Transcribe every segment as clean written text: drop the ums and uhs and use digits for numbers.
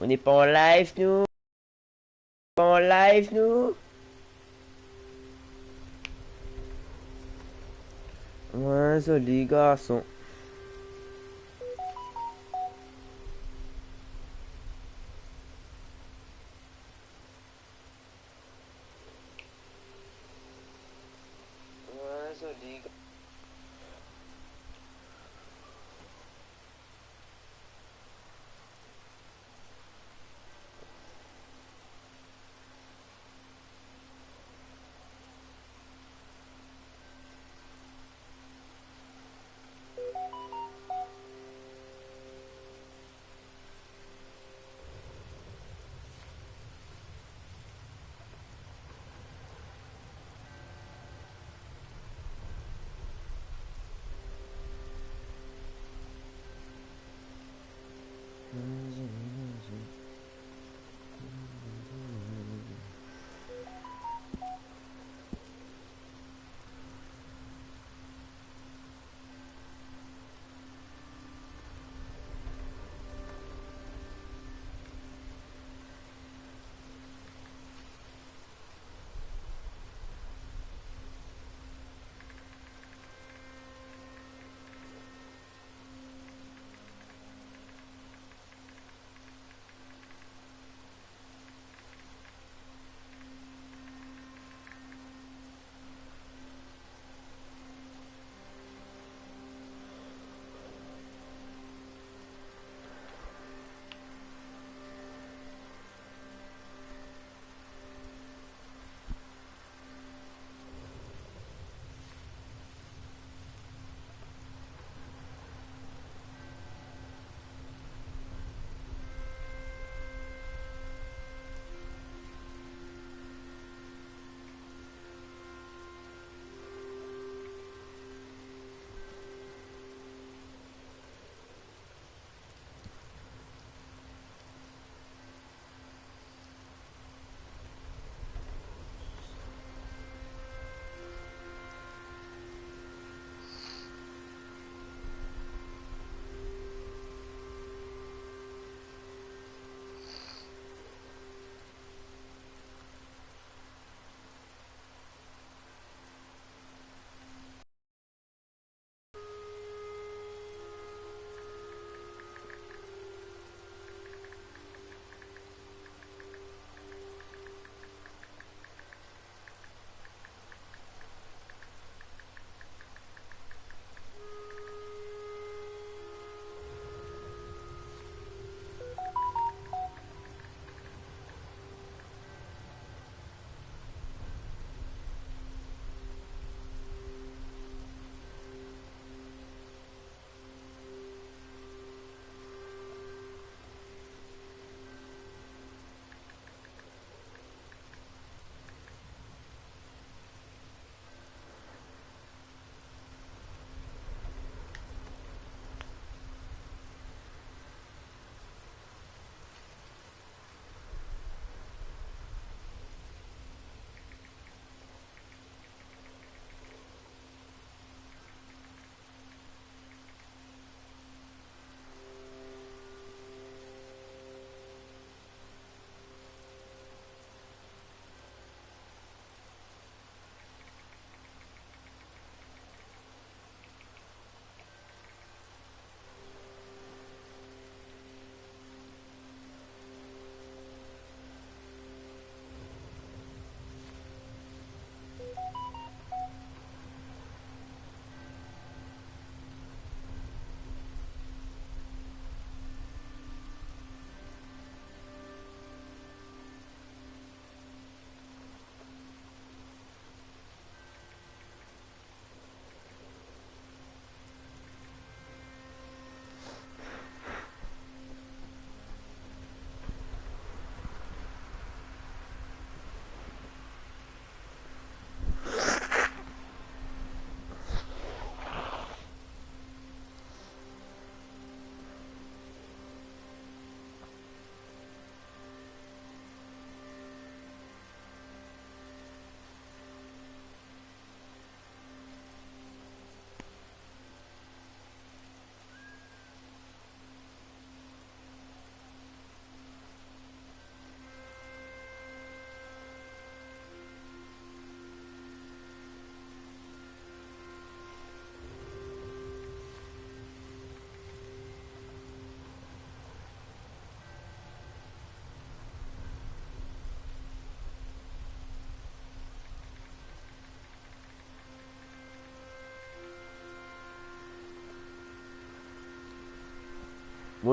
On n'est pas en live, nous? Pas en live, nous? Ouais, joli garçon. Ouais, joli garçon.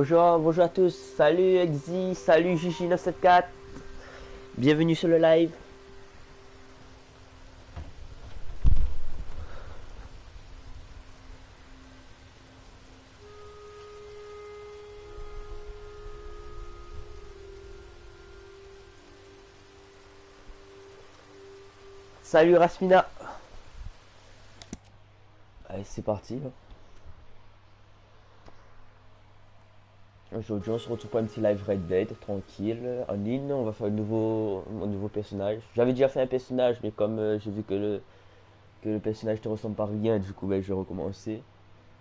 Bonjour, bonjour à tous, salut Exi, salut Gigi974, bienvenue sur le live. Salut Rasmina. Allez, c'est parti. Aujourd'hui, on se retrouve pour un petit live Red Dead, tranquille, en ligne. On va faire un nouveau personnage. J'avais déjà fait un personnage, mais comme j'ai vu que le personnage ne ressemble pas à rien, du coup, ben, je vais recommencer.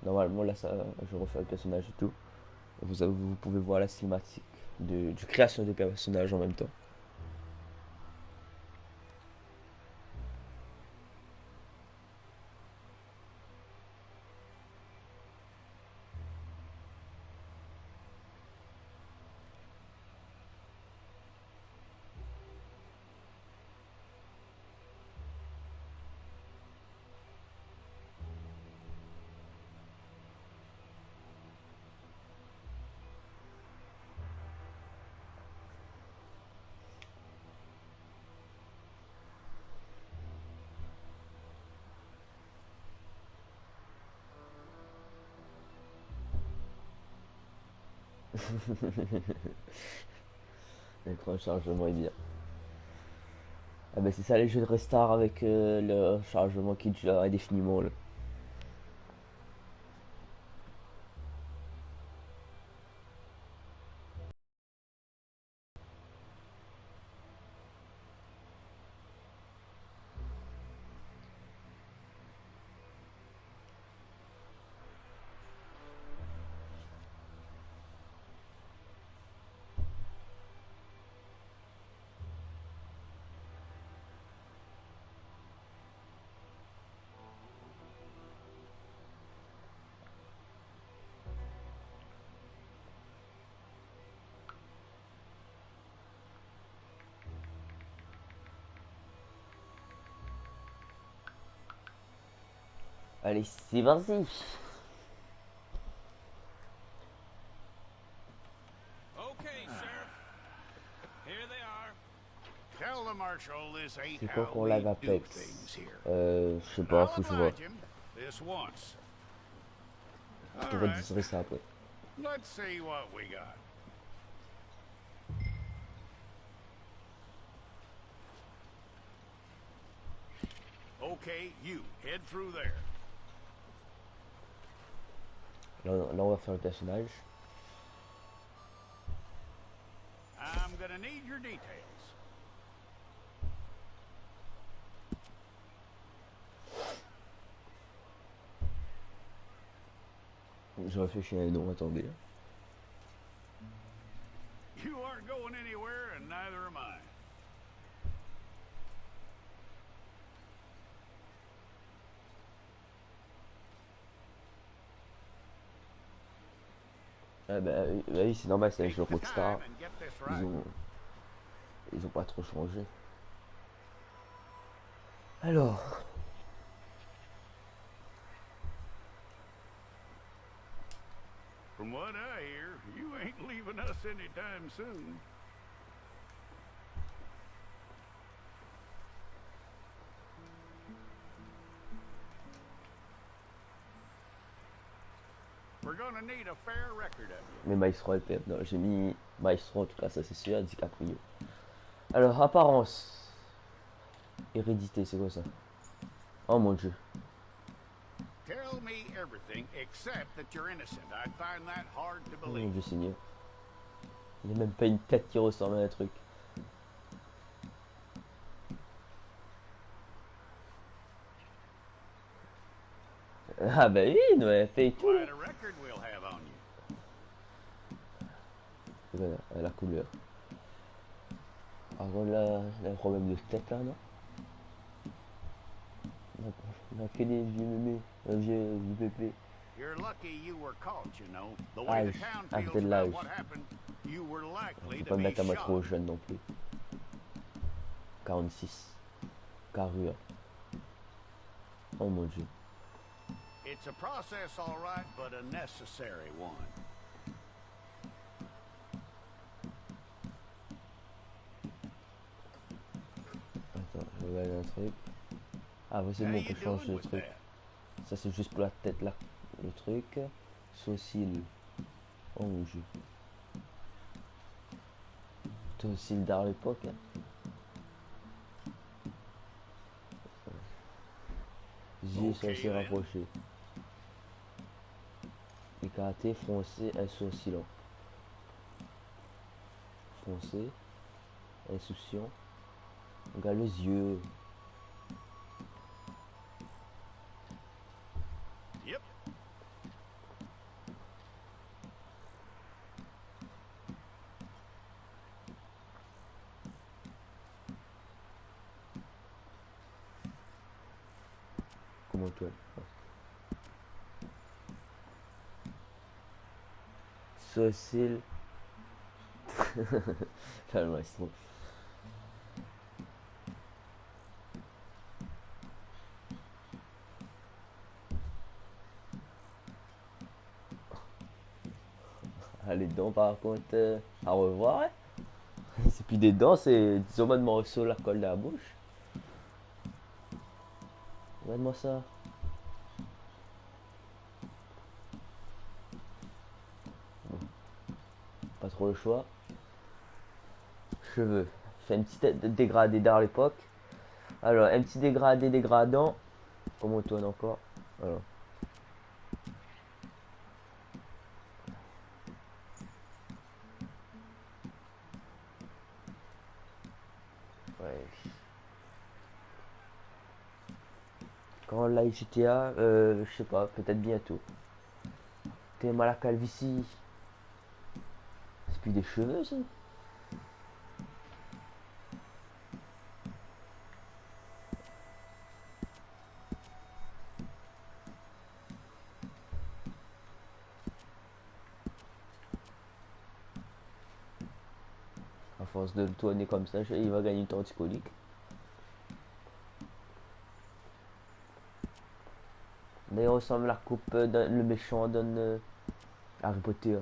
Normalement, là, ça, je refais le personnage et tout. Vous pouvez voir la cinématique de création des personnages en même temps. Le chargement est bien. Ah ben c'est ça les jeux de restart avec le chargement qui dure indéfiniment là. Allez, c'est parti. C'est quoi qu'on live Apex? Je sais pas, faut que je vois. Je devrais dire ça après. Okay, you head through there. Là, on va faire le personnage. I'm gonna need your details. Je réfléchis à un nom, attendez. You aren't going anywhere, and neither am I. Ah bah oui, c'est normal, c'est un jeu Rockstar. Ils ont pas trop changé. Alors, From what I hear, you ain't leaving us anytime soon. We're gonna need a fair record of you. mais Maestro elle perd. Non, j'ai mis Maestro en tout cas, ça c'est sûr, DiCaprio. Alors, apparence. Hérédité, c'est quoi ça? Oh mon dieu. Tell me everything except that you're innocent. I find that hard to Oh mon believe. dieu Seigneur. Il n'y a même pas une tête qui ressemble à un truc. Ah bah oui, non, elle fait tout. Quite a record we'll have on you. Voilà, la couleur. Par contre là, il y a un problème de tête là, non? On a que des vieux mémés, un vieux pépé. You're lucky you were caught, you know. The way the town feels de about l'âge. what happened, you were likely Faut to pas me be mettre à moi trop shot. jeune non plus. 46. Carrure. Oh mon dieu. It's a process, all right, but a necessary one. Regarde un truc. Ah, ouais, c'est How bon, on you peut doing changer le with truc. that? Ça, c'est juste pour la tête, là. Le truc. Sourcil. Oh mon dieu. Sourcil d'art l'époque. Hein. J'ai Okay censé then. rapprocher. Écarté, froncé, insouciant. Foncé, insouciant. Regarde les yeux. Yep. Comment toi? Sourcil. Là, le maestro. Ah, les dents, par contre, à revoir. Hein. C'est plus des dents, c'est disons moi de morceau la colle de la bouche. Regarde-moi ça. Pas trop le choix. Cheveux. Fais un petit dégradé d'art à l'époque. Alors, un petit dégradé dégradant. Comment on tourne encore? Alors. Ouais. Quand là, GTA, je sais pas, peut-être bientôt. T'es mal à la calvitie. C'est plus des cheveux, ça. À force de le tourner comme ça, il va gagner une torticolis. D'ailleurs, ressemble à la coupe le méchant donne Harry Potter.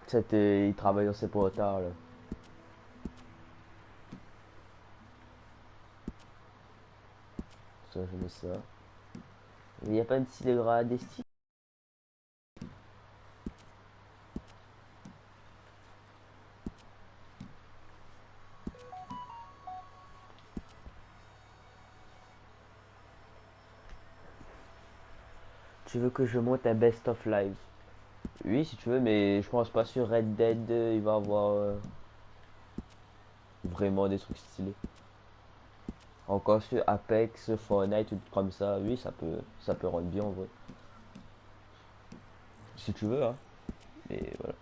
C'était, il travaille dans ses potards là. Ça, je mets ça. Il n'y a pas un petit dégradé style. Tu veux que je monte un best of live? Oui, si tu veux, mais je pense pas sur Red Dead, il va avoir vraiment des trucs stylés. Encore sur Apex, Fortnite, tout comme ça, oui, ça peut rendre bien en vrai. Si tu veux, hein. Mais voilà.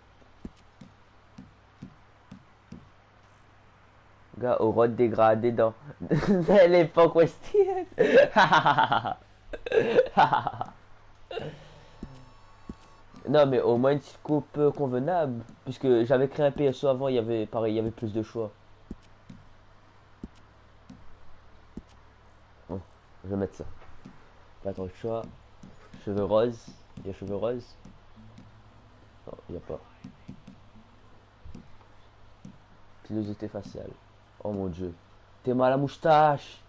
Gars, au rod dégradé dans l'époque Western. Non, mais au moins une petite coupe convenable. Puisque j'avais créé un PSO avant, il y avait pareil, il y avait plus de choix. Bon, je vais mettre ça. Pas trop de choix. Cheveux roses. Il y a cheveux roses. Non, il n'y a pas. Pilosité faciale. Oh mon dieu. T'es mal à la moustache.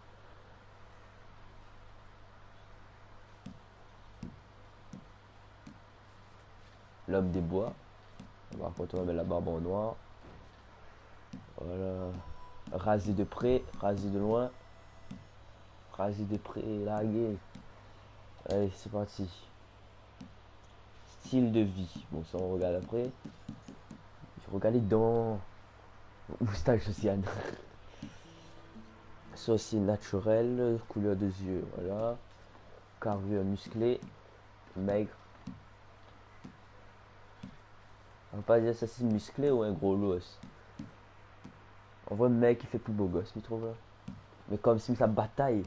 L'homme des bois. Par contre, on va mettre la barbe en noir. Voilà. Rasé de près, rasé de loin. Rasé de près, largué. Allez, c'est parti. Style de vie. Bon, ça on regarde après. Je regarde les dents. Moustache sociale. Sourcil naturel, couleur de yeux, voilà. Carrure musclée, maigre. On va pas dire ça c'est musclé ou un gros los. On voit un mec qui fait plus beau gosse, tu trouves là. Mais comme si ça bataille.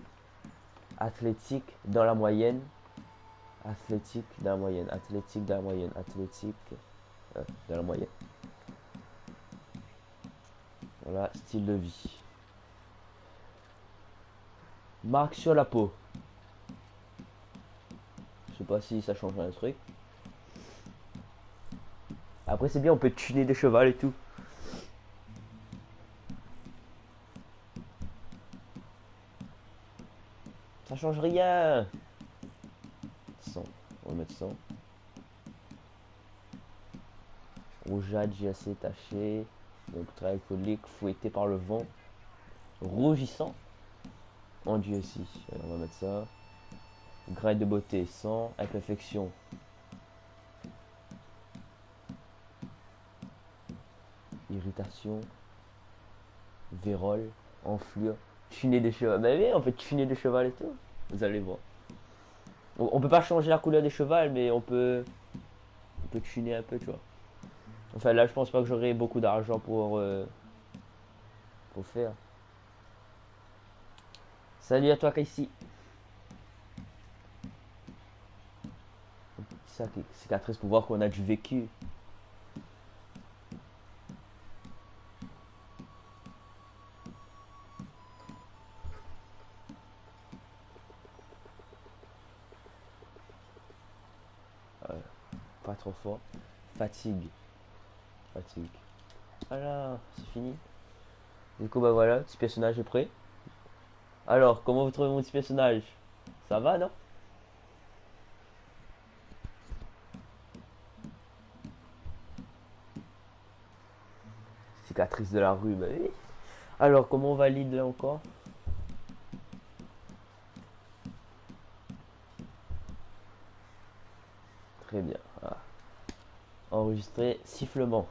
Athlétique dans la moyenne. Athlétique dans la moyenne. Athlétique dans la moyenne. Athlétique dans la moyenne. Voilà, style de vie. Marque sur la peau. Je sais pas si ça change un truc. Après c'est bien, on peut tuner des chevals et tout. Ça change rien. 100. On va mettre 100. Rougeâtre, GAC taché. Donc très alcoolique, fouetté par le vent. Rougissant. Enduit aussi. Alors, on va mettre ça. Grain de beauté 100. Imperfection. Irritation. Vérole. Enflure. Tuner des chevaux. Bah oui, on peut tuner des chevaux et tout. Vous allez voir. On peut pas changer la couleur des chevaux, mais on peut tuner un peu, tu vois. Enfin là, je pense pas que j'aurai beaucoup d'argent pour faire. Salut à toi, Casey. Ça, cicatrice pour voir qu'on a du vécu. Pas trop fort. Fatigue. Fatigue. Voilà, c'est fini. Du coup, bah voilà, petit personnage est prêt. Alors, comment vous trouvez mon petit personnage? Ça va, non? Cicatrice de la rue, bah oui. Alors, comment on valide là encore? Très bien. Voilà. Enregistrer sifflement.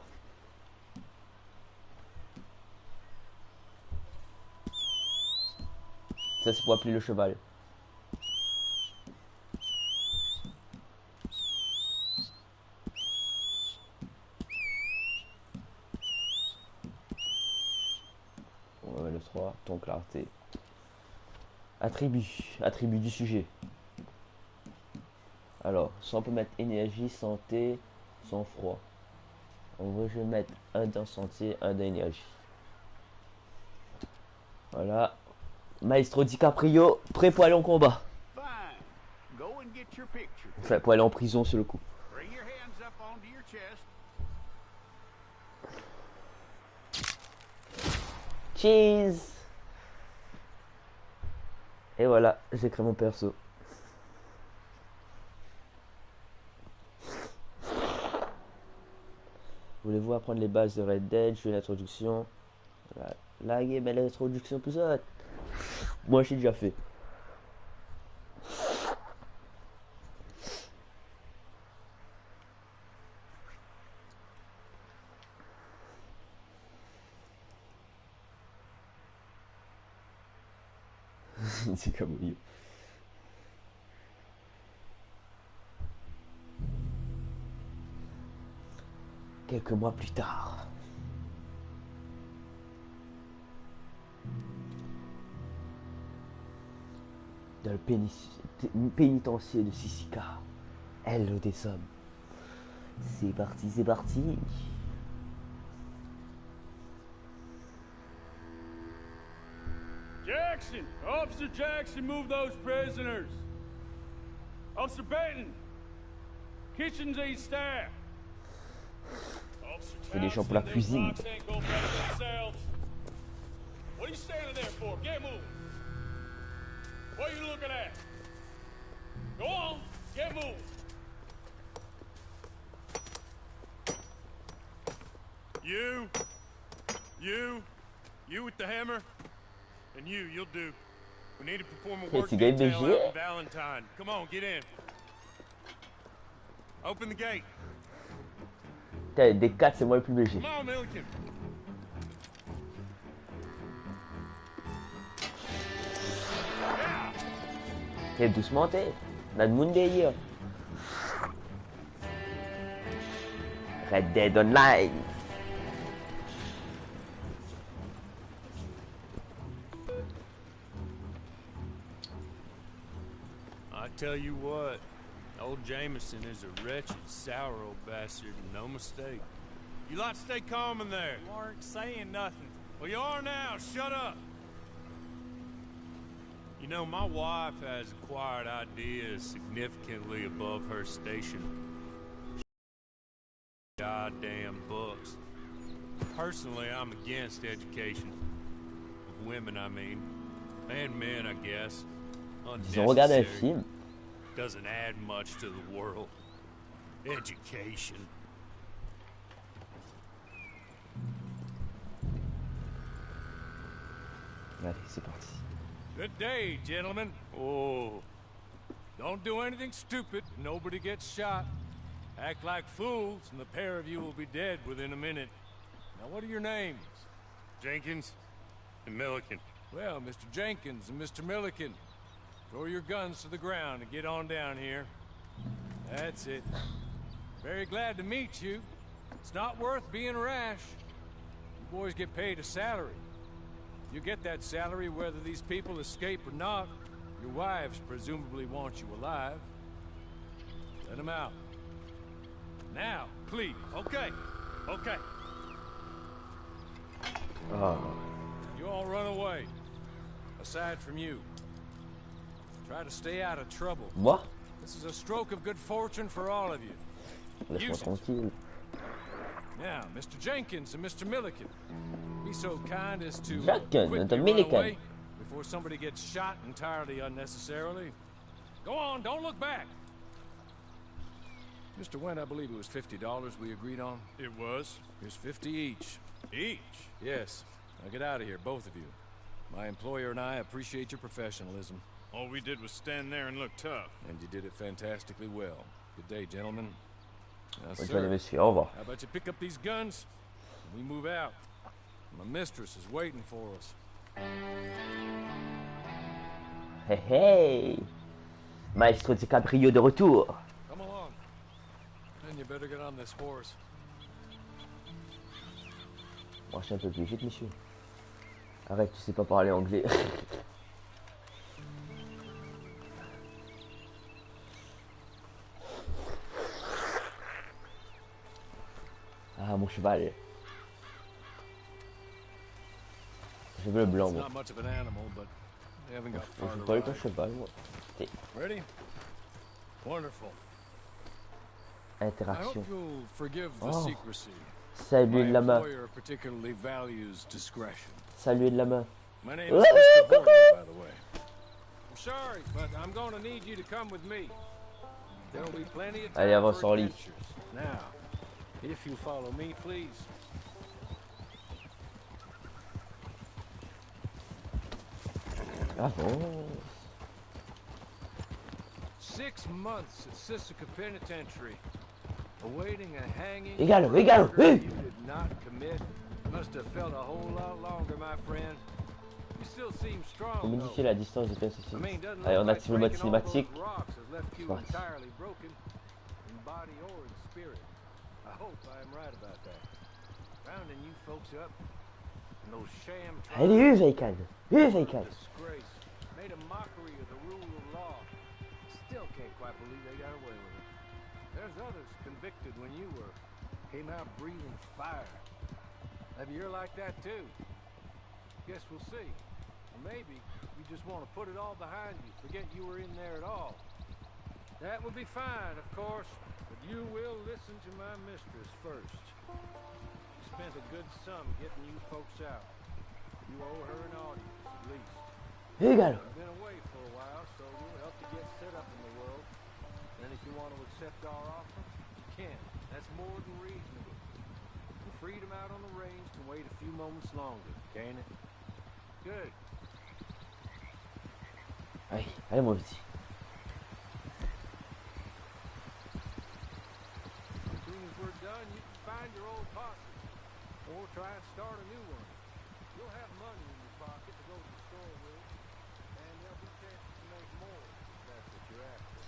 Ça, c'est pour appeler le cheval. On va le 3, ton clarté. Attribut. Attribut du sujet. Alors, soit on peut mettre énergie, santé, sang-froid. On va je vais mettre un dans santé, un dans énergie. Voilà. Maestro DiCaprio, prêt pour aller en combat. Enfin, pour aller en prison sur le coup. Cheese. Et voilà, j'ai créé mon perso. Voulez-vous apprendre les bases de Red Dead? Je fais l'introduction. La game, mais l'introduction tout ça. Moi, j'ai déjà fait. C'est comme mieux. Quelques mois plus tard. Dans le pénitencier de Sissika. Elle des hommes. C'est parti, c'est parti. Jackson! Officer Jackson, move those prisoners. Officer Benton! Kitchens ain't staff. C'est des gens pour la cuisine. What are you standing there for? Get moving. What are you looking at? Go on, get moving. You with the hammer, and you'll do. We need to perform a work detail out in Valentine. Come on, get in. Open the gate. Des 4, c'est moi le plus léger. Come on, Milliken. T'es doucement, t'es. On a de monde hier. Red Dead Online. I tell you what, old Jameson is a wretched, sour old bastard, and no mistake. You lot stay calm in there. You aren't saying nothing. Well, you are now. Shut up. You know, my wife has acquired ideas significantly above her station. Goddamn books. Personally, I'm against education. Of women, I mean. And men, I guess. Ils ont regardé un Unnecessary. film. Doesn't add much to the world. Education. Allez, c'est parti. Good day, gentlemen. Oh. Don't do anything stupid. Nobody gets shot. Act like fools, and the pair of you will be dead within a minute. Now, what are your names? Jenkins and Milliken. Well, Mr. Jenkins and Mr. Milliken, throw your guns to the ground and get on down here. That's it. Very glad to meet you. It's not worth being rash. You boys get paid a salary. You get that salary whether these people escape or not. Your wives presumably want you alive. Let them out. Now, please. Okay. Okay. Ah. You all run away. Aside from you. Try to stay out of trouble. Moi? This is a stroke of good fortune for all of you. Laisse-moi tranquille. Now, Mr. Jenkins and Mr. Milliken, be so kind as to Jenkins quickly and the run Milliken. away before somebody gets shot entirely unnecessarily. Go on, don't look back. Mr. Wendt, I believe it was $50 we agreed on. It was. Here's 50 each. Each? Yes. Now get out of here, both of you. My employer and I appreciate your professionalism. All we did was stand there and look tough. And you did it fantastically well. Good day, gentlemen. Now, Bonne journée, sir, monsieur. Au revoir. how about you pick up these guns and we move out? My mistress is waiting for us. Hey hey! Maestro DiCaprio de retour. Come along. And you better get on this horse. Marchez un peu plus vite, monsieur. Arrête, tu sais pas parler anglais. Ah, mon cheval. Je veux le blanc, It's moi. not much of an animal, but they haven't got Je far veux to pas eu ton ride. cheval, moi. Ready? Wonderful. I Interaction. hope you'll forgive the Oh. secrecy. Salut My de la main. employer particularly values discretion. Salut de la main. My name is Mr. Horton, by the way. I'm sorry, but I'm going to need you to come with me. There'll be plenty of Allez, time avance for en lit. adventures. Now, if you follow me, please. Avance. 6 months at Sisika Penitentiary, awaiting a hanging. Égalo, for a égalo, murder hey! you did not commit. Must have felt a whole lot longer, my friend. You still seem strong, though. Modifier la distance de peine I mean, doesn't Allez, look on like active le mode breaking all those cinématique. rocks has left you Parti. entirely broken, in body or in spirit. I hope I am right about that. Rounding you folks up, and those sham Allez, Uveikad. Uveikad. disgrace made a mockery of the rule of law. Still can't quite believe they got away with it. There's others convicted when you were, came out breathing fire. Maybe you're like that too. Guess we'll see. Or maybe you just want to put it all behind you, forget you were in there at all. That would be fine, of course, but you will listen to my mistress first. She spent a good sum getting you folks out. You owe her an audience, at least. Égalo. You've been away for a while, so we'll help you get set up in the world. And if you want to accept our offer, you can. That's more than reasonable. The freedom out on the range can wait a few moments longer, can't it? Good. Allez, allez, mon petit. As soon as we're done, you can find your old posse. Or try and start a new one. You'll have money in your pocket to go to the store with. And there'll be chances to make more, if that's what you're after.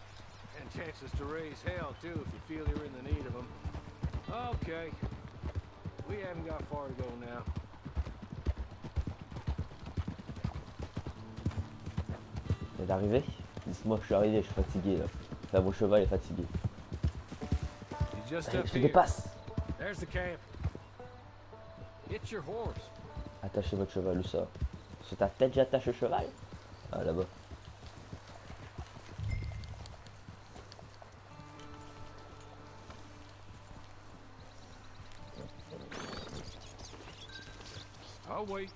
And chances to raise hell, too, if you feel you're in the need of them. Okay. We haven't got far to go now. Vous êtes arrivé? Dites-moi que je suis arrivé, je suis fatigué là. Enfin, mon cheval est fatigué. He's just Allez, up je te here. dépasse. There's the camp. It's your horse. Attachez votre cheval, où ça? Sur ta tête, j'attache le cheval? Ah, là-bas. I'll wait.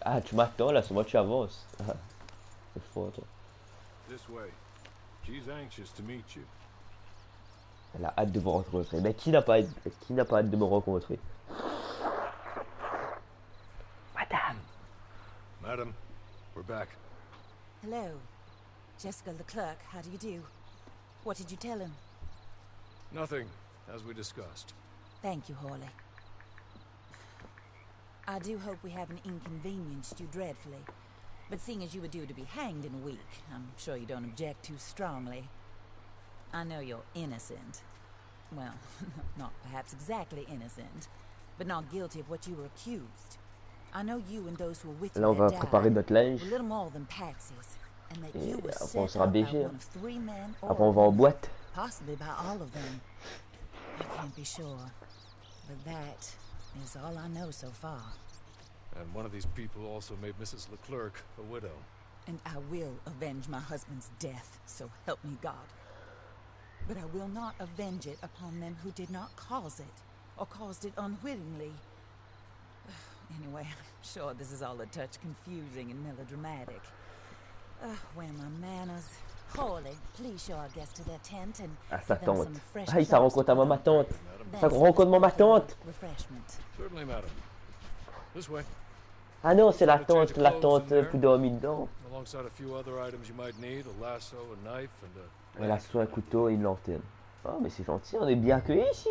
Ah, tu m'attends là, c'est moi tu avances. Ah. C'est fort, toi. This way. She's anxious to meet you. Elle a hâte de vous rencontrer. Mais qui n'a pas hâte de me rencontrer? Madame. Madam, we're back. Hello. Jessica the clerk, how do you do? What did you tell him? Nothing, as we discussed. Thank you, Hawley. I do hope we haven't inconvenienced you dreadfully. But seeing as you were due to be hanged in a week, I'm sure you don't object too strongly. I know you're innocent. Well, not perhaps exactly innocent, but not guilty of what you were accused. I know you and those who were with you Là, on va that préparer died notre linge. were little more than patsies, and that Et you were après, on set sera up by BG. one of 3 men or Après, on va en women, boîte. possibly by all of them. I can't be sure, but that is all I know so far. And one of these people also made Mrs. Leclerc a widow. And I will avenge my husband's death, so help me God. But I will not avenge it upon them who did not cause it, or caused it unwittingly. Anyway, I'm sure this is all a touch confusing and melodramatic. Where are my manners? Hawley, please show our guests to their tent and À sa give them tante. some fresh Ah, ça clothes rencontre to à moi put ma on. tante. Then Ça some rencontre moi ma tante. refreshment. Certainly, madam. This way. Ah non, c'est la Find a change tante, of la clothes tante in there. plus dormi dedans. Alongside a few other items you might need, a lasso, a knife, and a... Elle a soit un couteau et une lanterne. Oh, mais c'est gentil, on est bien accueillis ici.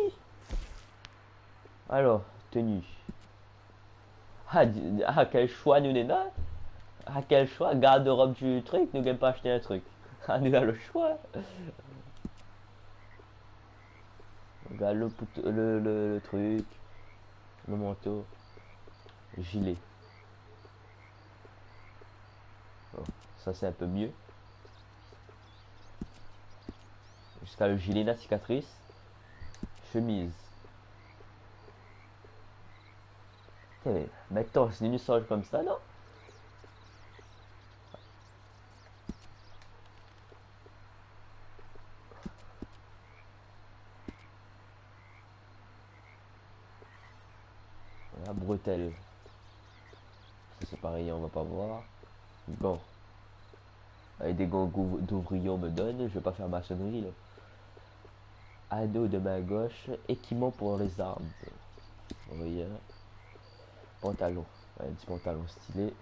Alors, tenue. Ah, quel choix, nous, Nena. Ah, quel choix, garde-robe du truc, nous n'aimons pas acheter un truc. Ah, nous avons le choix. Regarde le truc, le manteau, le gilet. Bon, ça c'est un peu mieux. Jusqu'à le gilet, la cicatrice. Chemise. Okay. Maintenant, c'est une sorte comme ça, non? La bretelle. Ça c'est pareil, on va pas voir. Gants. Avec des gants d'ouvrier on me donne, je vais pas faire maçonnerie là. Anneau de main gauche, équipement pour les armes. Vous voyez, hein. Pantalon, un petit pantalon stylé.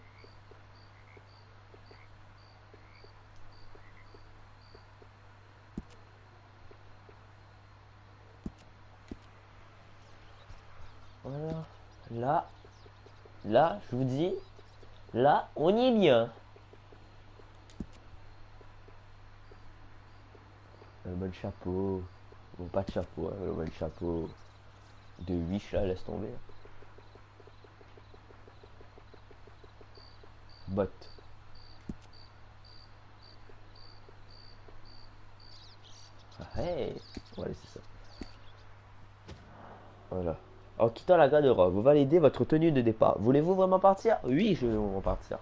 Voilà. Là, je vous dis, là, on y est bien. Le bon chapeau. Bon, pas de chapeau, hein, le bon chapeau de Wish là, laisse tomber. Bottes. Ah, hey, voilà, c'est ça. Voilà. En quittant la garde-robe, vous validez votre tenue de départ. Voulez-vous vraiment partir? Oui, je veux vraiment partir.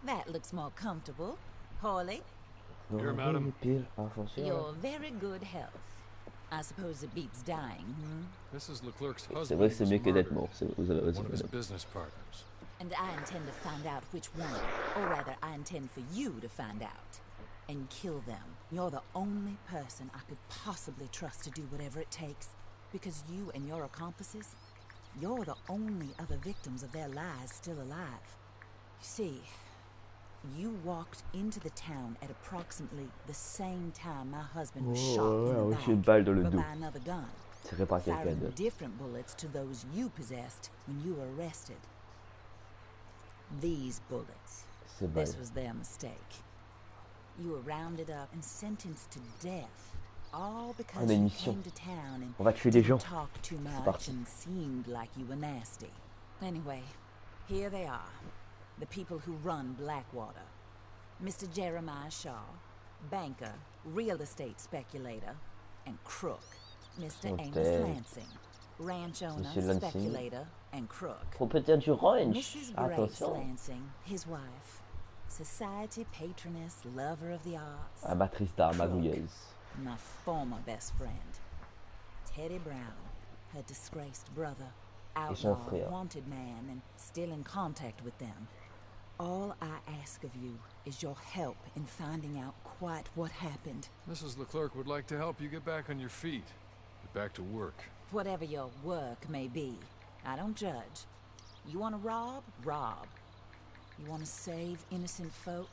That looks more comfortable. Hawley, Here, madam. you're very good health. I suppose it beats dying, hmm? Mrs. Leclerc's C'est husband vrai que c'est was mieux que d'être murdered. mort. Vous avez raison. One of his madame. business partners. And I intend to find out which one. Or rather, I intend for you to find out. And kill them. You're the only person I could possibly trust to do whatever it takes. Because you and your accomplices, you're the only other victims of their lies still alive. You see, you walked into the town at approximately the same time my husband was shot in ouais, the j'ai une balle dans le back, but dos. by another gun. Tiré par quelqu'un Firing d'autre. different bullets to those you possessed when you were arrested. These bullets, Ces balles. this was their mistake. You were rounded up and sentenced to death, all because On a une you mission. came to town and On va tuer des didn't gens. talk too much parti. and seemed like you were nasty. Anyway, here they are, the people who run Blackwater. Mr. Jeremiah Shaw, banker, real estate speculator, and crook. Mr. Amos Okay. Lansing, ranch owner, Monsieur Lansing. speculator, and crook. Propriétaire du ranch. Mrs. Grace Attention. Lansing, his wife, society patroness, lover of the arts, Amatrice d'art crook, magouilleuse. my former best friend. Teddy Brown, her disgraced brother. et son outlaw, frère. wanted man, and still in contact with them. All I ask of you is your help in finding out quite what happened. Mrs. Leclerc would like to help you get back on your feet. Get back to work. Whatever your work may be, I don't judge. You want to rob? Rob. You want to save innocent folk?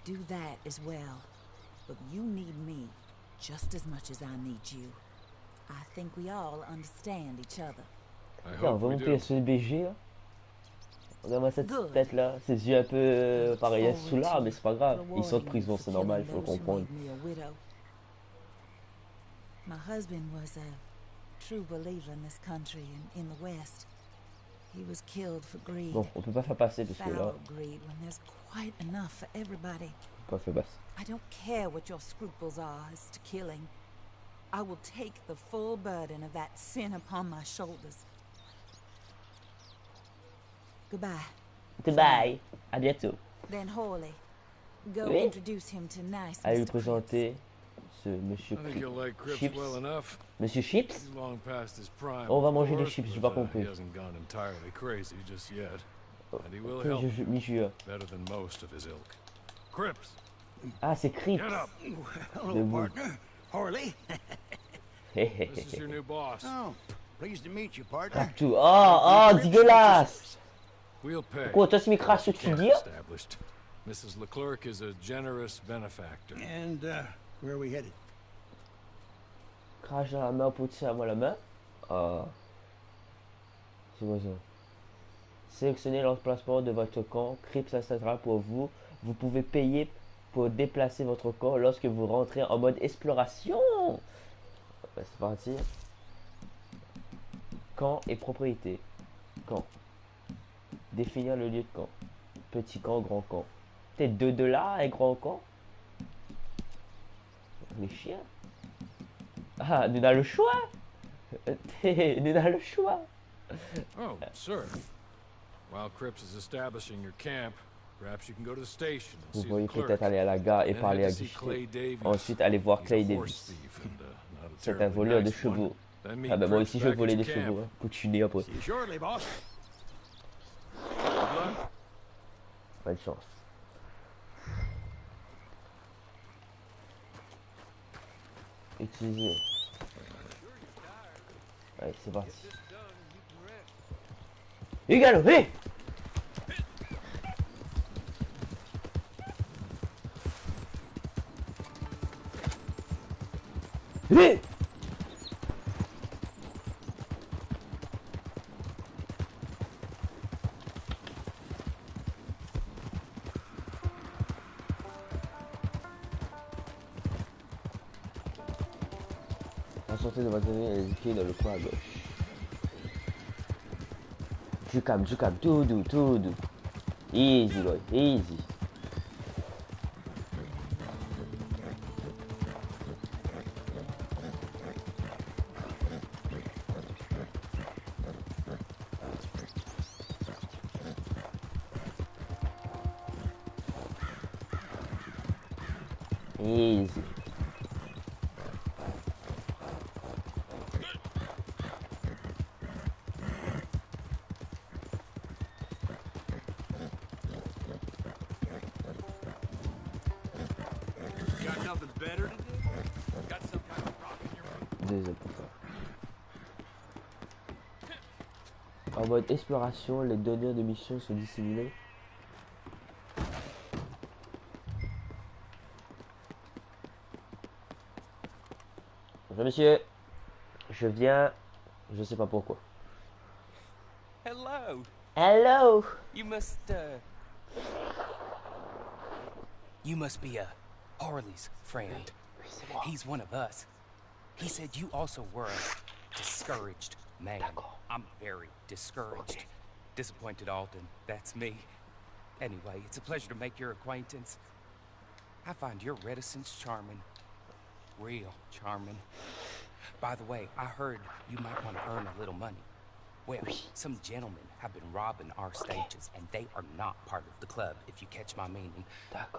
Do that as well. But you need me just as much as I need you. I think we all understand each other. I Là, on hope va we monter do. sur le BG là. Regarde-moi cette Good. tête là, ses yeux un peu pareil sous Forward l'arbre, to mais c'est pas grave. Ils sont de rewarding you prison, for c'est normal, il killing faut those who comprendre. made me a widow. My husband was a true believer in this country and in the West. He was killed for greed. Bon, on peut pas faire passer parce que là, Foul greed when there's quite enough for everybody. on peut pas faire passer. I don't care what your scruples are as to killing. I will take the full burden of that sin upon my shoulders. Goodbye. Goodbye, à bientôt. Then Hawley, go Oui. introduce him to nice Allez lui Mr. Cripps. présenter ce monsieur I think you'll like Cripps Chips. well enough. Monsieur Chips. He's long past his prime. On va of manger des course, chips, j'ai but, pas compris. He hasn't gone entirely crazy just yet. And he will Ok, help je mi-jure. better than most of his ilk. Cripps, Ah, c'est Crips. get up. Hello, Debout. partner. Harley. This is your new boss. Oh, pleased to meet you, partner. Partout. Oh, dégueulasse. We'll pay. Pourquoi toi tu m'écrases ce que tu Camp dis? established. Mrs. Leclerc is a generous benefactor. And where are we headed? Crache dans la main pour tirer à moi la main. Ah. C'est quoi ça? Sélectionnez l'emplacement de votre camp. Crips s'installera pour vous. Vous pouvez payer pour déplacer votre camp lorsque vous rentrez en mode exploration. Bah, c'est parti. Camp et propriété. Camp. Définir le lieu de camp. Petit camp, grand camp. Peut-être deux de là et grand camp. Les chiens. Ah, nous avons le choix. Nous avons le choix. Oh, sir. While Cripps is establishing your camp, perhaps you can go to the station and Vous see pourriez the clerk. peut-être aller à la gare et Then parler head à to see Clay Guichet. Davies. Ensuite, aller voir He's Clay a horse Davis. thief and, not a C'est un terribly voleur de nice one. chevaux. Then meet Ah bah moi Cripps aussi je back volais at des your chevaux. camp. Hein, pour tuner après. See you shortly, boss. Good luck. Bonne chance. Utiliser. Allez, c'est parti. Égalo, hé! Hé! La sortie de votre vie est indiquée dans le coin à gauche. Du calme, tout doux, tout doux. Easy, boy, easy. Easy. Got nothing better to do? Got some kind of rock in your boot? Désolé pour ça. En mode exploration, les donneurs de mission sont dissimulés. Bonjour monsieur, je viens, je sais pas pourquoi. Hello. Hello. You must be Harley's friend. He's one of us. He said you also were a discouraged man. I'm very discouraged. Disappointed Alden, that's me. Anyway, it's a pleasure to make your acquaintance. I find your reticence charming. Real charming. By the way, I heard you might want to earn a little money. Well, some gentlemen have been robbing our stages, and they are not part of the club, if you catch my meaning.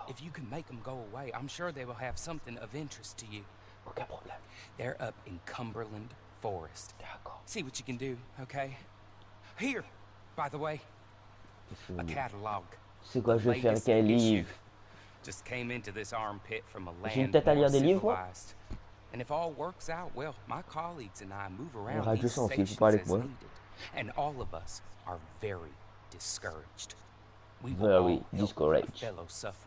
If you can make them go away, I'm sure they will have something of interest to you. Aucun problème. They're up in Cumberland Forest. See what you can do, okay? Here, by the way, a catalog. C'est quoi, je vais faire Latest qu'un issue. livre? Just came into this armpit from a J'ai land peut-être à more lire des livres, moi? civilized. And if all works out, well, my colleagues and I move around Radio these sans fil, faut stations parler as avec moi. needed. And all of us are very discouraged. We will Very all help a discouraged. fellow sufferer.